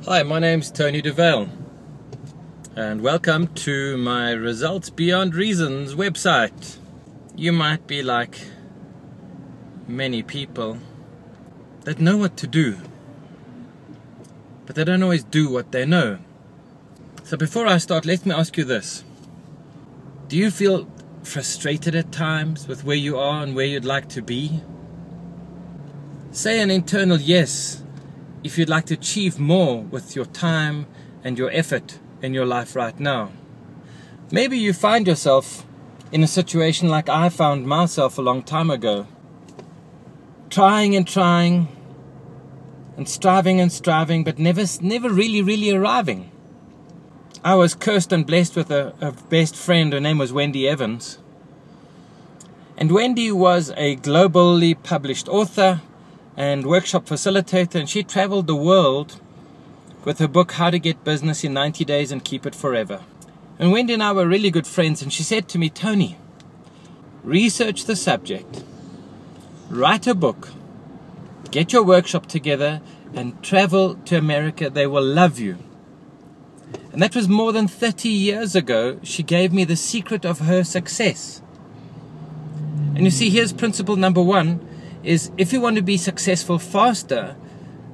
Hi, my name's Tony Dovale and welcome to my Results Beyond Reasons website. You might be like many people that know what to do, but they don't always do what they know. So before I start, let me ask you this. Do you feel frustrated at times with where you are and where you'd like to be? Say an internal yes if you'd like to achieve more with your time and your effort in your life right now. Maybe you find yourself in a situation like I found myself a long time ago. Trying and striving, but never really arriving. I was cursed and blessed with a best friend. Her name was Wendy Evans. And Wendy was a globally published author and workshop facilitator, and she traveled the world with her book How to Get Business in 90 Days and Keep It Forever. And Wendy and I were really good friends, and she said to me, Tony, research the subject, write a book, get your workshop together and travel to America. They will love you. And that was more than 30 years ago. She gave me the secret of her success. And you see, here's principle number one, is if you want to be successful faster,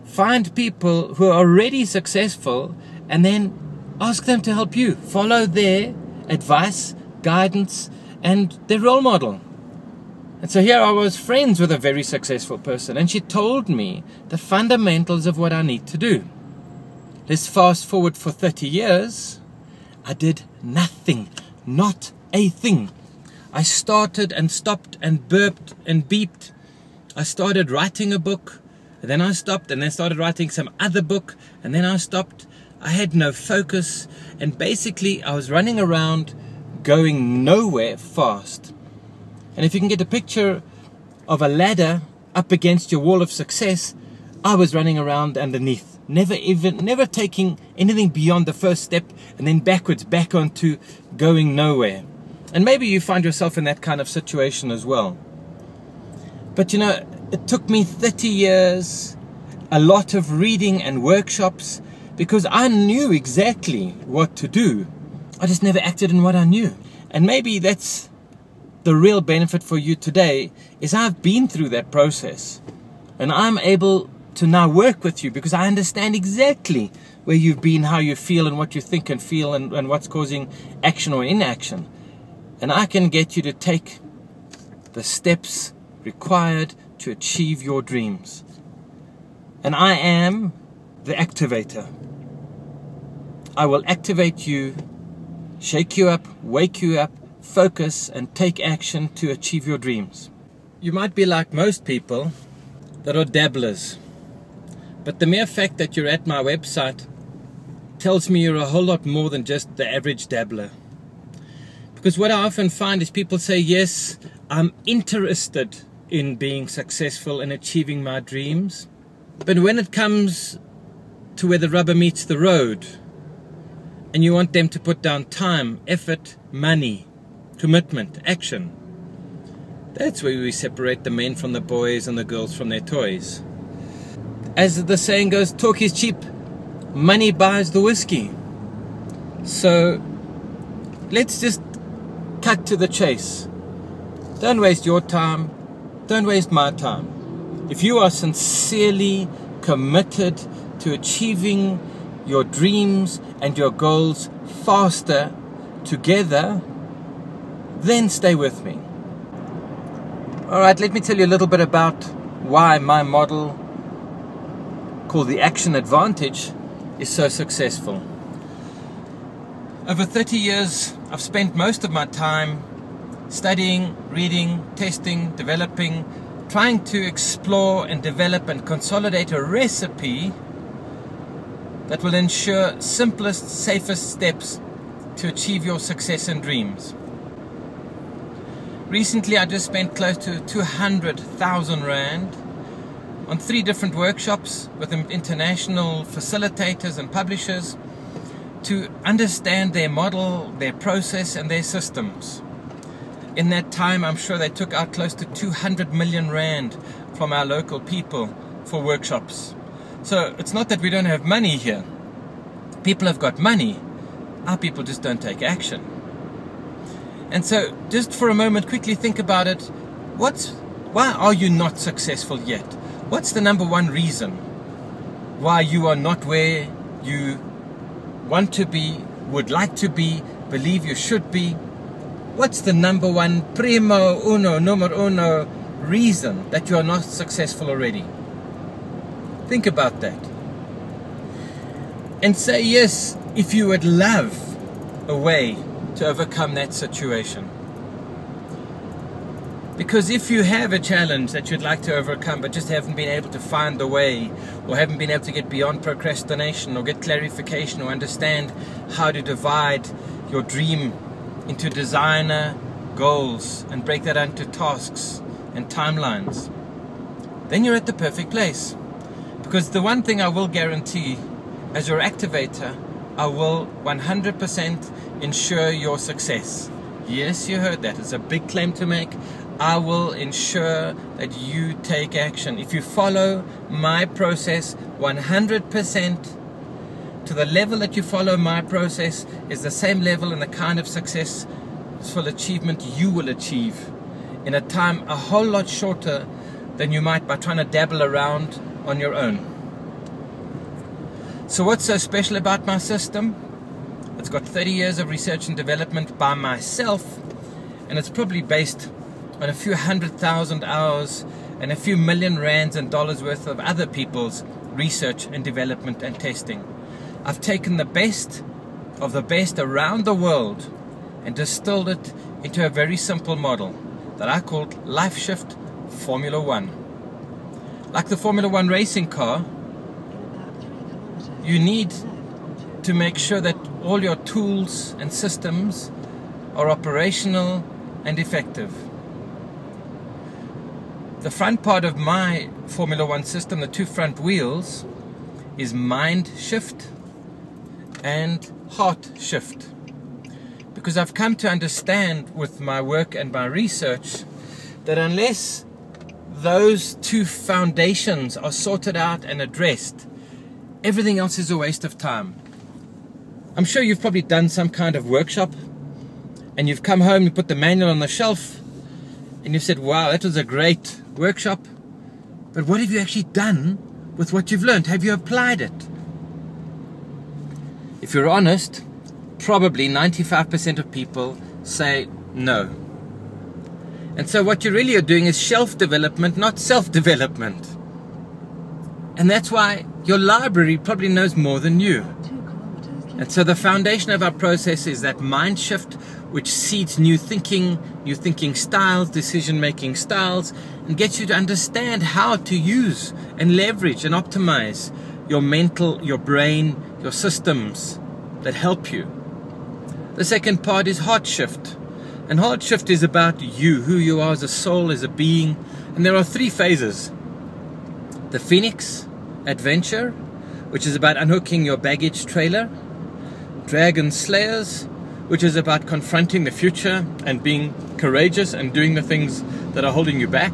find people who are already successful and then ask them to help you. Follow their advice, guidance, and their role model. And so here I was friends with a very successful person, and she told me the fundamentals of what I need to do. Let's fast forward for 30 years. I did nothing, not a thing. I started and stopped and burped and beeped. I started writing a book, and then I stopped, and then started writing some other book, and then I stopped. I had no focus, and basically I was running around going nowhere fast. And if you can get a picture of a ladder up against your wall of success, I was running around underneath, never taking anything beyond the first step, and then backwards back onto going nowhere. And maybe you find yourself in that kind of situation as well. But you know, it took me 30 years, a lot of reading and workshops, because I knew exactly what to do. I just never acted in what I knew. And maybe that's the real benefit for you today, is I've been through that process. And I'm able to now work with you because I understand exactly where you've been, how you feel, and what you think and feel, and what's causing action or inaction. And I can get you to take the steps required to achieve your dreams. And I am the activator. I will activate you, shake you up, wake you up, focus, and take action to achieve your dreams. You might be like most people that are dabblers, but the mere fact that you're at my website tells me you're a whole lot more than just the average dabbler. Because what I often find is people say, yes, I'm interested in being successful and achieving my dreams. But when it comes to where the rubber meets the road, and you want them to put down time, effort, money, commitment, action, that's where we separate the men from the boys and the girls from their toys. As the saying goes, talk is cheap, money buys the whiskey. So let's just cut to the chase. Don't waste your time. Don't waste my time. If you are sincerely committed to achieving your dreams and your goals faster together, then stay with me. Alright, let me tell you a little bit about why my model, called the Action Advantage, is so successful. Over 30 years, I've spent most of my time studying, reading, testing, developing, trying to explore and develop and consolidate a recipe that will ensure simplest, safest steps to achieve your success and dreams. Recently, I just spent close to 200,000 Rand on 3 different workshops with international facilitators and publishers to understand their model, their process, and their systems. In that time, I'm sure they took out close to 200 million Rand from our local people for workshops. So it's not that we don't have money here. People have got money. Our people just don't take action. And so just for a moment, quickly think about it. Why are you not successful yet? What's the number one reason why you are not where you want to be, would like to be, believe you should be? What's the number one, numero uno reason that you are not successful already? Think about that. And say yes if you would love a way to overcome that situation. Because if you have a challenge that you'd like to overcome but just haven't been able to find the way, or haven't been able to get beyond procrastination or get clarification or understand how to divide your dream into designer goals and break that into tasks and timelines, then you're at the perfect place. Because the one thing I will guarantee, as your activator, I will 100% ensure your success. Yes, you heard that. It's a big claim to make. I will ensure that you take action. If you follow my process 100%, to the level that you follow my process is the same level and the kind of successful achievement you will achieve in a time a whole lot shorter than you might by trying to dabble around on your own. So what's so special about my system? It's got 30 years of research and development by myself, and it's probably based on a few 100,000 hours and a few million rands and dollars worth of other people's research and development and testing. I've taken the best of the best around the world and distilled it into a very simple model that I called Life Shift Formula One. Like the Formula One racing car, you need to make sure that all your tools and systems are operational and effective. The front part of my Formula One system, the two front wheels, is mind shift and heart shift. Because I've come to understand with my work and my research that unless those two foundations are sorted out and addressed, everything else is a waste of time. I'm sure you've probably done some kind of workshop and you've come home, you put the manual on the shelf and you've said, wow, that was a great workshop, but what have you actually done with what you've learned? Have you applied it? If you're honest, probably 95% of people say no. And so what you really are doing is shelf development, not self-development. And that's why your library probably knows more than you. And so the foundation of our process is that mind shift, which seeds new thinking styles, decision-making styles, and gets you to understand how to use and leverage and optimize your mental, your brain, your systems that help you. The second part is heart shift. And heart shift is about you, who you are as a soul, as a being. And there are three phases. The Phoenix Adventure, which is about unhooking your baggage trailer. Dragon Slayers, which is about confronting the future and being courageous and doing the things that are holding you back.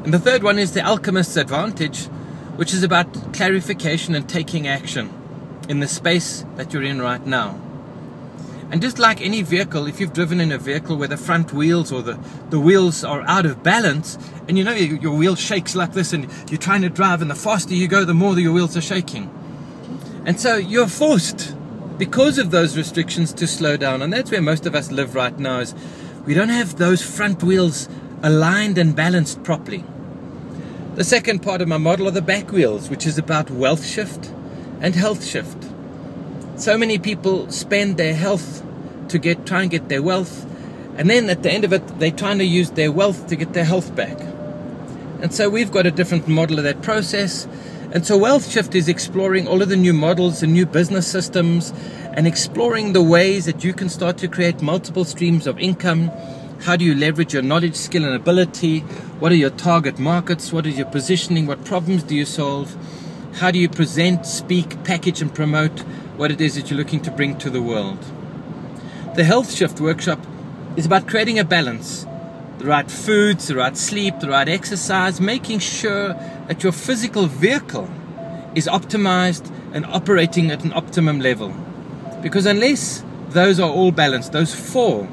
And the third one is the Alchemist's Advantage, which is about clarification and taking action in the space that you're in right now. And just like any vehicle, if you've driven in a vehicle where the front wheels or the wheels are out of balance, and you know your wheel shakes like this and you're trying to drive, and the faster you go, the more your wheels are shaking. And so you're forced, because of those restrictions, to slow down. And that's where most of us live right now, is we don't have those front wheels aligned and balanced properly. The second part of my model are the back wheels, which is about wealth shift and health shift. So many people spend their health to try and get their wealth, and then at the end of it, they're trying to use their wealth to get their health back. And so we've got a different model of that process. And so wealth shift is exploring all of the new models and new business systems, and exploring the ways that you can start to create multiple streams of income. How do you leverage your knowledge, skill, and ability? What are your target markets? What is your positioning? What problems do you solve? How do you present, speak, package, and promote what it is that you're looking to bring to the world? The Health Shift workshop is about creating a balance. The right foods, the right sleep, the right exercise, making sure that your physical vehicle is optimized and operating at an optimum level. Because unless those are all balanced, those four,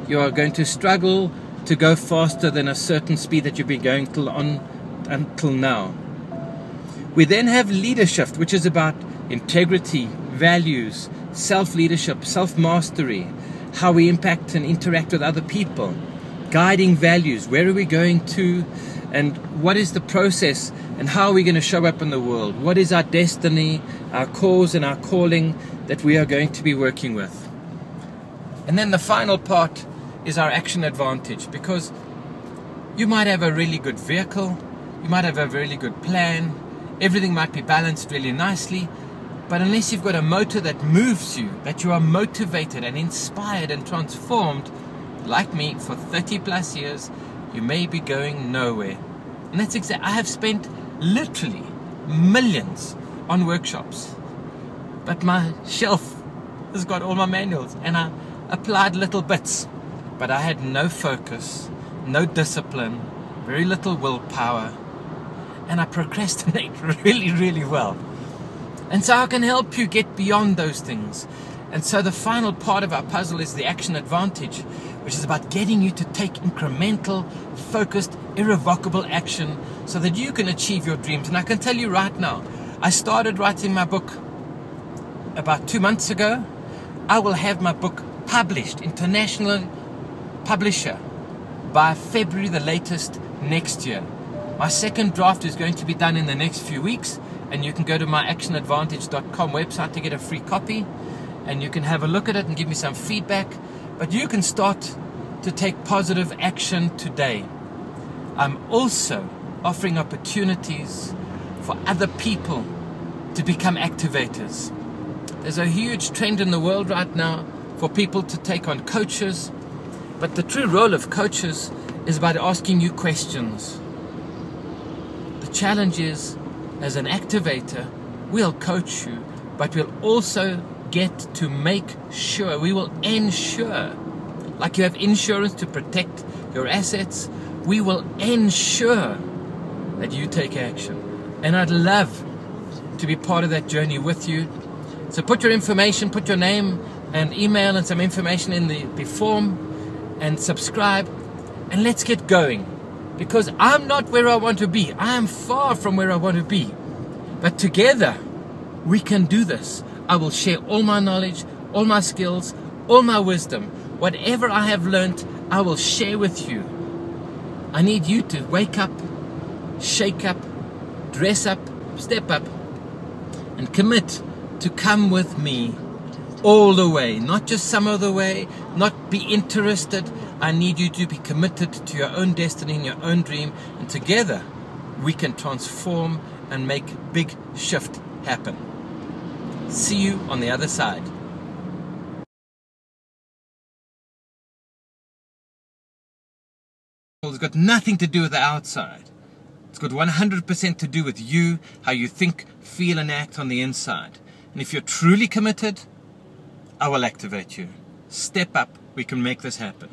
you are going to struggle to go faster than a certain speed that you've been going until now. We then have leadership, which is about integrity, values, self-leadership, self-mastery, how we impact and interact with other people, guiding values, where are we going to, and what is the process, and how are we going to show up in the world? What is our destiny, our cause, and our calling that we are going to be working with? And then the final part is our action advantage, because you might have a really good vehicle, you might have a really good plan, everything might be balanced really nicely, but unless you've got a motor that moves you, that you are motivated and inspired and transformed, like me, for 30 plus years, you may be going nowhere. And that's exactly, I have spent literally millions on workshops, but my shelf has got all my manuals, and I applied little bits, but I had no focus, no discipline, very little willpower, and I procrastinate really, really well. And so I can help you get beyond those things. And so the final part of our puzzle is the action advantage, which is about getting you to take incremental, focused, irrevocable action so that you can achieve your dreams. And I can tell you right now, I started writing my book about 2 months ago. I will have my book published, international publisher, by February the latest next year. My second draft is going to be done in the next few weeks, and you can go to my actionadvantage.com website to get a free copy, and you can have a look at it and give me some feedback. But you can start to take positive action today. I'm also offering opportunities for other people to become activators. There's a huge trend in the world right now for people to take on coaches, but the true role of coaches is about asking you questions. The challenge is, as an activator, we'll coach you, but we'll also get to make sure, we will ensure, like you have insurance to protect your assets, we will ensure that you take action. And I'd love to be part of that journey with you. So put your information, put your name and email and some information in the form, and subscribe, and let's get going. Because I'm not where I want to be. I am far from where I want to be. But together, we can do this. I will share all my knowledge, all my skills, all my wisdom. Whatever I have learned, I will share with you. I need you to wake up, shake up, dress up, step up, and commit to come with me all the way, not just some of the way, not be interested. I need you to be committed to your own destiny and your own dream, and together we can transform and make big shift happen. See you on the other side. It's got nothing to do with the outside. It's got 100% to do with you, how you think, feel and act on the inside. And if you're truly committed, I will activate you. Step up, we can make this happen.